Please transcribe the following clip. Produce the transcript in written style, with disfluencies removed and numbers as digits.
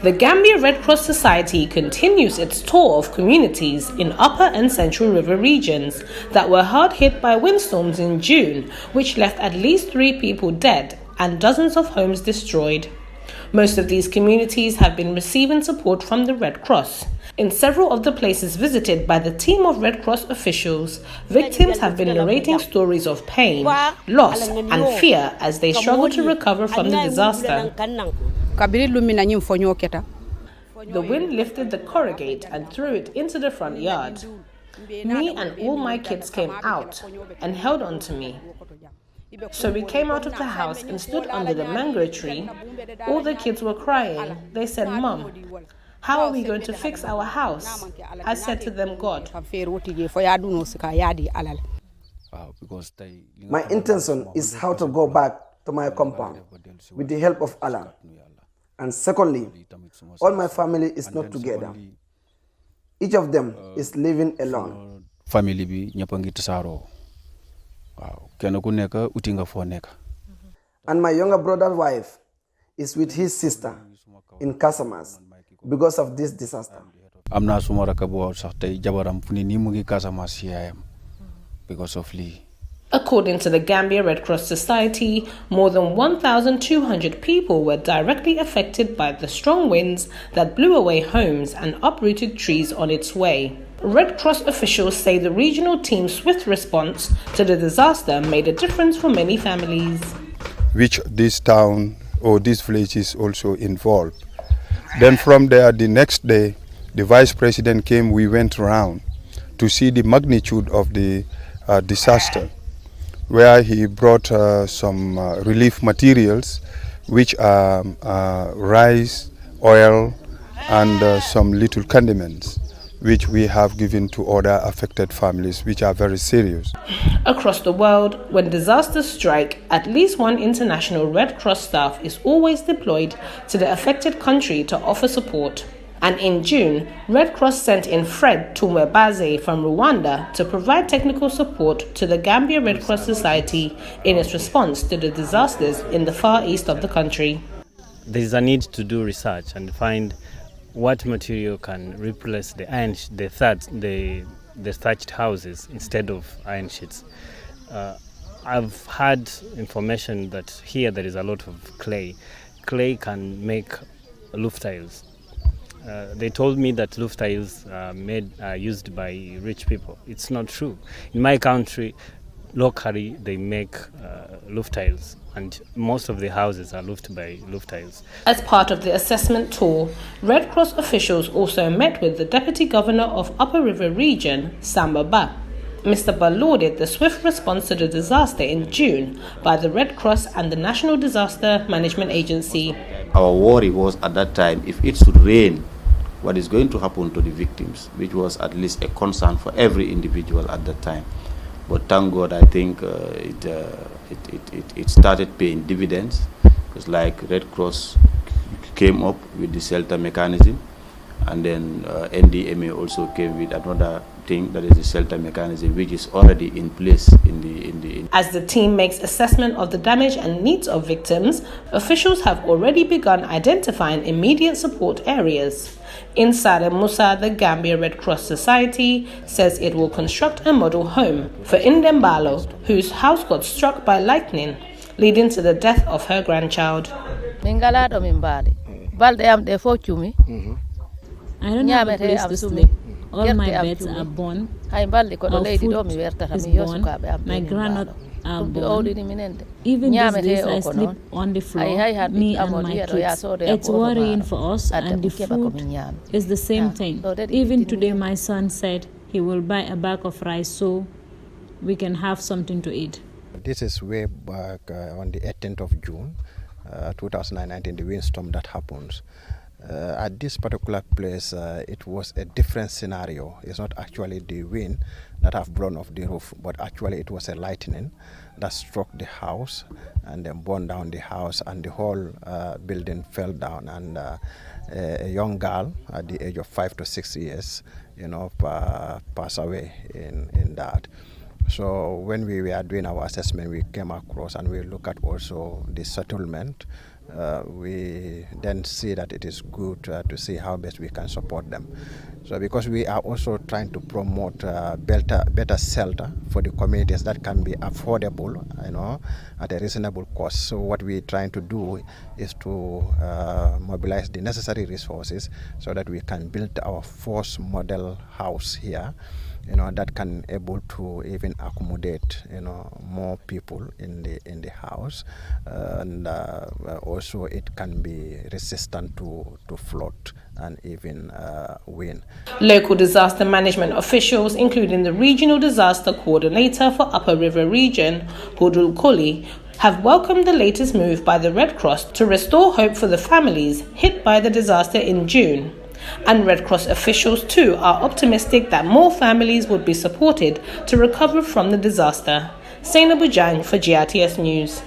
The Gambia Red Cross Society continues its tour of communities in Upper and Central River regions that were hard hit by windstorms in June, which left at least 3 people dead and dozens of homes destroyed. Most of these communities have been receiving support from the Red Cross. In several of the places visited by the team of Red Cross officials, victims have been narrating stories of pain, loss, and fear as they struggle to recover from the disaster. The wind lifted the corrugate and threw it into the front yard. Me and all my kids came out and held on to me. So we came out of the house and stood under the mango tree. All the kids were crying. They said, "Mom, how are we going to fix our house?" I said to them, "God." My intention is how to go back to my compound with the help of Allah. And secondly, all my family is not together. Each of them is living alone. Family And my younger brother's wife is with his sister in Casamas because of this disaster. Because of Lee. According to the Gambia Red Cross Society, more than 1,200 people were directly affected by the strong winds that blew away homes and uprooted trees on its way. Red Cross officials say the regional team's swift response to the disaster made a difference for many families. Which this town or this village is also involved. Then from there, the next day, the Vice President came, we went around to see the magnitude of the disaster, where he brought some relief materials, which are rice, oil, and some little condiments, which we have given to other affected families, which are very serious. Across the world, when disasters strike, at least one international Red Cross staff is always deployed to the affected country to offer support. And in June, Red Cross sent in Fred Tumwebaze from Rwanda to provide technical support to the Gambia Red Cross Society in its response to the disasters in the far east of the country. There is a need to do research and find what material can replace the thatched houses instead of iron sheets. I've had information that here there is a lot of clay. Clay can make roof tiles. They told me that roof tiles are used by rich people. It's not true. In my country, locally, they make roof tiles, and most of the houses are roofed by roof tiles. As part of the assessment tour, Red Cross officials also met with the Deputy Governor of Upper River Region, Samba Ba. Mr. Ba lauded the swift response to the disaster in June by the Red Cross and the National Disaster Management Agency. Our worry was at that time, if it should rain, what is going to happen to the victims, which was at least a concern for every individual at that time. But thank God, I think it started paying dividends, because like Red Cross came up with the shelter mechanism, and then NDMA also came with another thing, that is the shelter mechanism, which is already in place As the team makes assessment of the damage and needs of victims, officials have already begun identifying immediate support areas. Inside Musa, the Gambia Red Cross Society says it will construct a model home for Indembalo, whose house got struck by lightning, leading to the death of her grandchild. I don't have a place to sleep. All my beds are born. Our food is born. My grandma are born. Even these days I sleep on the floor, me and my kids. It's worrying for us, and the food is the same thing. Even today my son said he will buy a bag of rice so we can have something to eat. This is way back on the 18th of June, 2019, the windstorm that happens. At this particular place, it was a different scenario. It's not actually the wind that have blown off the roof, but actually it was a lightning that struck the house and then burned down the house, and the whole building fell down. And a young girl at the age of 5 to 6 years, passed away in that. So when we were doing our assessment, we came across and we look at also the settlement we then see that it is good to see how best we can support them. So because we are also trying to promote better shelter for the communities that can be affordable, at a reasonable cost. So what we're trying to do is to mobilize the necessary resources so that we can build our first model house here, that can able to even accommodate, more people in the house, and also it can be resistant to flood and even wind. Local disaster management officials, including the Regional Disaster Coordinator for Upper River Region, Hudul Koli, have welcomed the latest move by the Red Cross to restore hope for the families hit by the disaster in June. And Red Cross officials too are optimistic that more families would be supported to recover from the disaster. Saina Bujang for GRTS News.